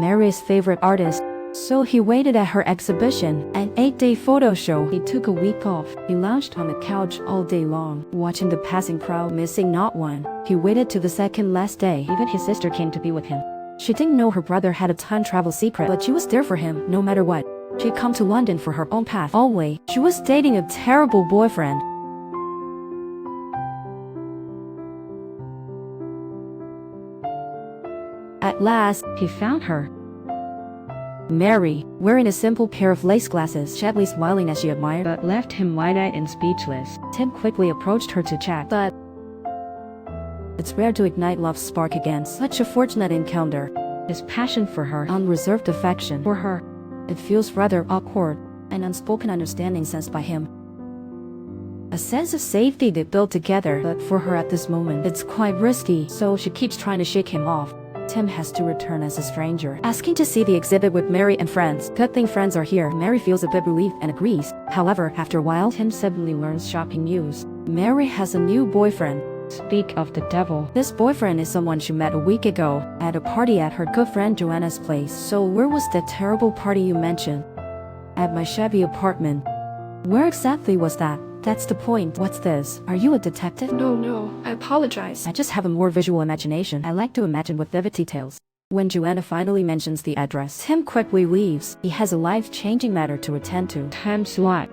Mary's favorite artist. So he waited at her exhibition, an 8-day photo show. He took a week off. He lounged on the couch all day long, watching the passing crowd, missing not one. He waited to the second last day. Even his sister came to be with him. She didn't know her brother had a time travel secret, but she was there for him, no matter what. She'd come to London for her own path. Always, she was dating a terrible boyfriend. At last, he found her. Mary, wearing a simple pair of lace glasses, gently smiling as she admired, but left him wide-eyed and speechless. Tim quickly approached her to chat, but it's rare to ignite love's spark again. Such a fortunate encounter. His passion for her, unreserved affection for her. It feels rather awkward, an unspoken understanding sensed by him. A sense of safety they built together, but for her at this moment, it's quite risky, so she keeps trying to shake him off. Tim has to return as a stranger, asking to see the exhibit with Mary and friends. Good thing friends are here. Mary feels a bit relieved and agrees. However, after a while, Tim suddenly learns shocking news. Mary has a new boyfriend. Speak of the devil. This boyfriend is someone she met a week ago at a party at her good friend Joanna's place. So where was that terrible party you mentioned? At my shabby apartment. Where exactly was that? That's the point. What's this? Are you a detective? No, I apologize. I just have a more visual imagination. I like to imagine with vivid details. When Joanna finally mentions the address, Tim quickly leaves. He has a life-changing matter to attend to. Time slot.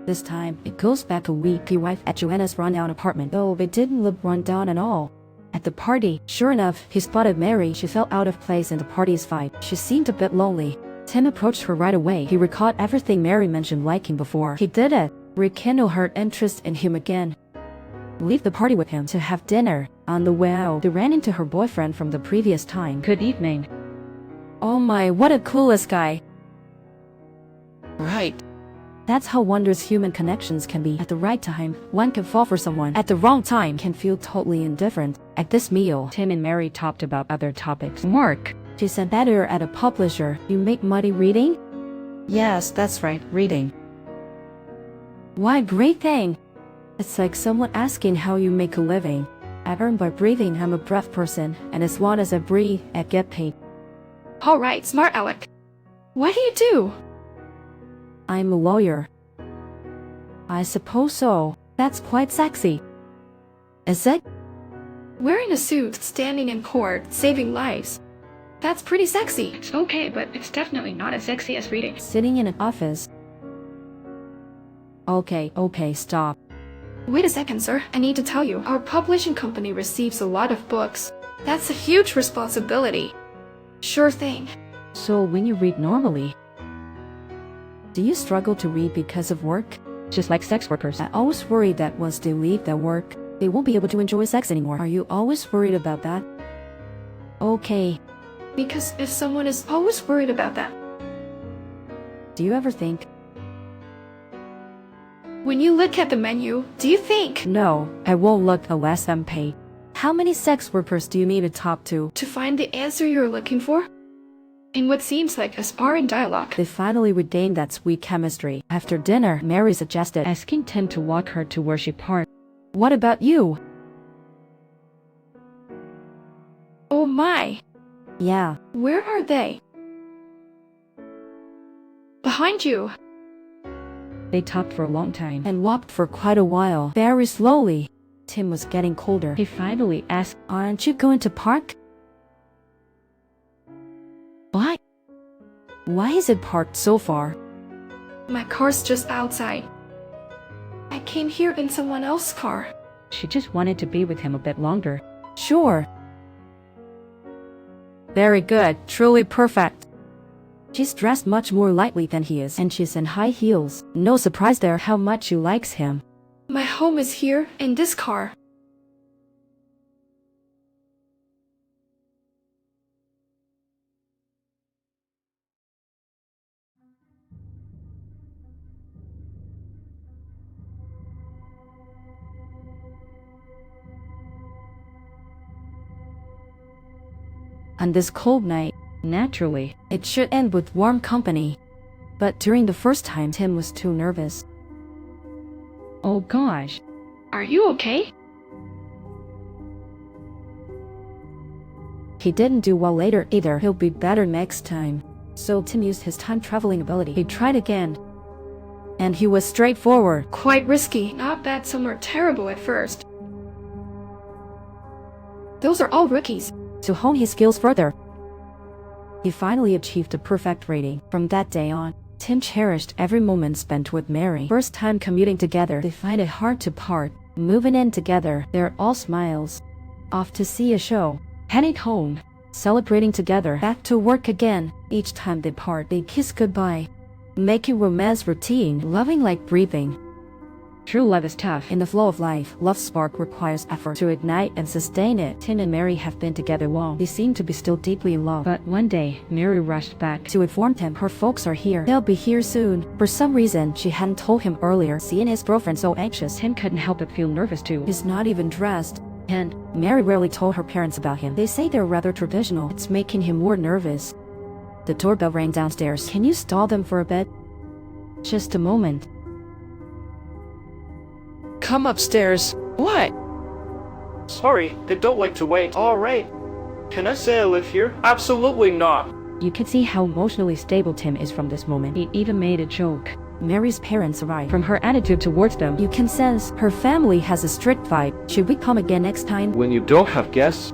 This time, it goes back a week. He arrived at Joanna's rundown apartment, though it didn't look run down at all. At the party, sure enough, he spotted Mary. She felt out of place in the party's vibe. She seemed a bit lonely. Tim approached her right away. He recalled everything Mary mentioned liking before. He did it. Rekindle her interest in him again. Leave the party with him to have dinner. On the way out, they ran into her boyfriend from the previous time. Good evening. Oh my, what a clueless guy. Right. That's how wondrous human connections can be. At the right time, one can fall for someone. At the wrong time, can feel totally indifferent. At this meal, Tim and Mary talked about other topics. Work. She sent editor at a publisher. You make money reading? Yes, that's right, reading. Why, great thing. It's like someone asking how you make a living. I earn by breathing. I'm a breath person, and as long as I breathe, I get paid. Alright, smart Alec. What do you do? I'm a lawyer. I suppose so. That's quite sexy. Is it? Wearing a suit, standing in court, saving lives. That's pretty sexy. It's okay, but it's definitely not as sexy as reading. Sitting in an office. Okay, stop. Wait a second, sir. I need to tell you, our publishing company receives a lot of books. That's a huge responsibility. Sure thing. So when you read normally, do you struggle to read because of work? Just like sex workers. I always worry that once they leave their work, they won't be able to enjoy sex anymore. Are you always worried about that? Okay. Because if someone is always worried about that, do you ever think, when you look at the menu, do you think, no, I won't look unless I'm paid? How many sex workers do you need to talk to find the answer you're looking for? In what seems like a sparring dialogue. They finally regained that sweet chemistry. After dinner, Mary suggested asking Tim to walk her to where she parked. What about you? Oh my. Yeah. Where are they? Behind you. They talked for a long time and walked for quite a while, very slowly. Tim was getting colder. He finally asked, aren't you going to park? Why? Why is it parked so far? My car's just outside. I came here in someone else's car. She just wanted to be with him a bit longer. Sure. Very good, truly perfect. She's dressed much more lightly than he is, and she's in high heels. No surprise there how much she likes him. My home is here, in this car. On this cold night, naturally, it should end with warm company. But during the first time, Tim was too nervous. Oh gosh. Are you okay? He didn't do well later either. He'll be better next time. So Tim used his time-traveling ability. He tried again. And he was straightforward. Quite risky. Not bad, some are terrible at first. Those are all rookies. To hone his skills further, he finally achieved a perfect rating. From that day on, Tim cherished every moment spent with Mary. First time commuting together, they find it hard to part. Moving in together, they're all smiles. Off to see a show, heading home, celebrating together, back to work again. Each time they part, they kiss goodbye, making romance routine, loving like breathing. True love is tough. In the flow of life, love's spark requires effort to ignite and sustain it. Tim and Mary have been together long. They seem to be still deeply in love. But one day, Mary rushed back to inform him her folks are here. They'll be here soon. For some reason, she hadn't told him earlier. Seeing his girlfriend so anxious, Tim couldn't help but feel nervous too. He's not even dressed. And Mary rarely told her parents about him. They say they're rather traditional. It's making him more nervous. The doorbell rang downstairs. Can you stall them for a bit? Just a moment. Come upstairs. What? Sorry, they don't like to wait. Alright. Can I say I live here? Absolutely not. You can see how emotionally stable Tim is from this moment. He even made a joke. Mary's parents arrived. From her attitude towards them, you can sense her family has a strict vibe. Should we come again next time? When you don't have guests,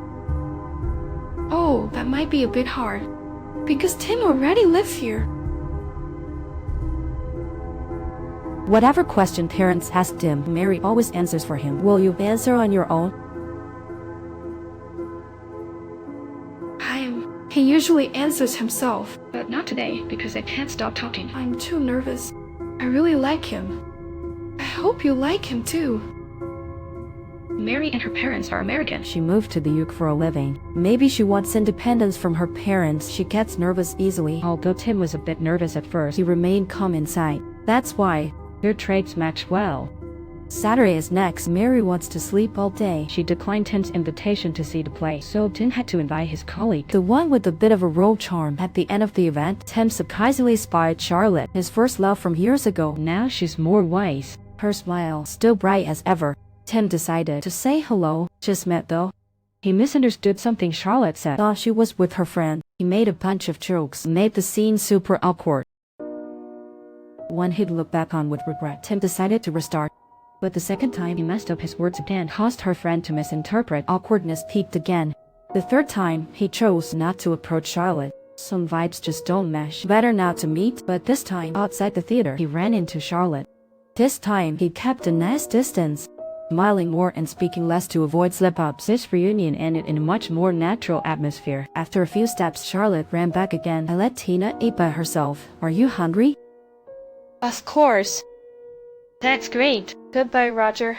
Oh, that might be a bit hard. Because Tim already lives here. Whatever question parents asked him, Mary always answers for him. Will you answer on your own? He usually answers himself. But not today, because I can't stop talking. I'm too nervous. I really like him. I hope you like him too. Mary and her parents are American. She moved to the UK for a living. Maybe she wants independence from her parents. She gets nervous easily. Although Tim was a bit nervous at first, he remained calm inside. That's why their traits match well. Saturday is next. Mary wants to sleep all day. She declined Tim's invitation to see the play, so Tim had to invite his colleague, the one with a bit of a role charm. At the end of the event, Tim surprisingly spied Charlotte, his first love from years ago. Now she's more wise. Her smile still bright as ever. Tim decided to say hello. Just met though. He misunderstood something Charlotte said. Thought she was with her friend. He made a bunch of jokes, made the scene super awkward. One he'd look back on with regret. Tim decided to restart. But the second time he messed up his words again, caused her friend to misinterpret. Awkwardness peaked again. The third time, he chose not to approach Charlotte. Some vibes just don't mesh. Better not to meet, but this time, outside the theater, he ran into Charlotte. This time, he kept a nice distance, smiling more and speaking less to avoid slip-ups. This reunion ended in a much more natural atmosphere. After a few steps, Charlotte ran back again. I let Tina eat by herself. Are you hungry? Of course. That's great. Goodbye, Roger.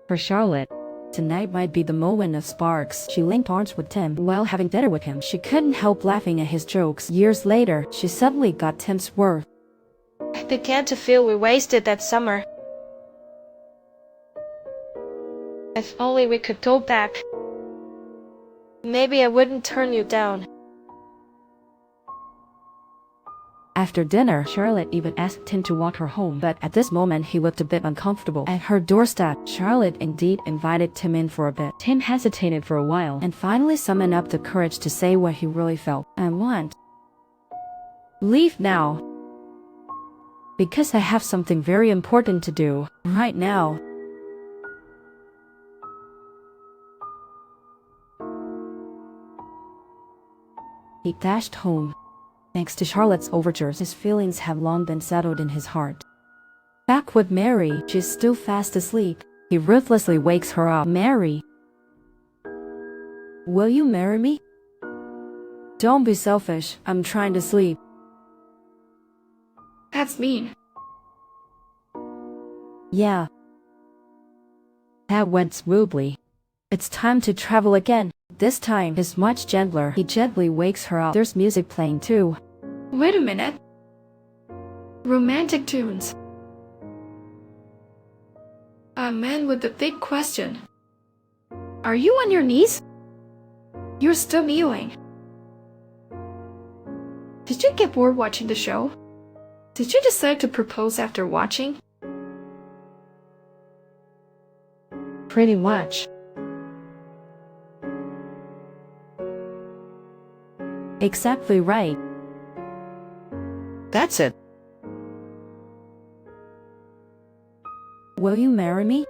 For Charlotte, tonight might be the moment of sparks. She linked arms with Tim while having dinner with him. She couldn't help laughing at his jokes. Years later, she suddenly got Tim's worth. I began to feel we wasted that summer. If only we could go back. Maybe I wouldn't turn you down. After dinner, Charlotte even asked Tim to walk her home, but at this moment he looked a bit uncomfortable. At her doorstep, Charlotte indeed invited Tim in for a bit. Tim hesitated for a while and finally summoned up the courage to say what he really felt. I want leave now, because I have something very important to do right now. He dashed home. Thanks to Charlotte's overtures, his feelings have long been settled in his heart. Back with Mary, she's still fast asleep. He ruthlessly wakes her up. Mary, will you marry me? Don't be selfish. I'm trying to sleep. That's mean. Yeah. That went smoothly. It's time to travel again. This time is much gentler. He gently wakes her up. There's music playing too. Wait a minute. Romantic tunes. A man with a big question. Are you on your knees? You're still kneeling. Did you get bored watching the show? Did you decide to propose after watching? Pretty much. Exactly right. That's it. Will you marry me?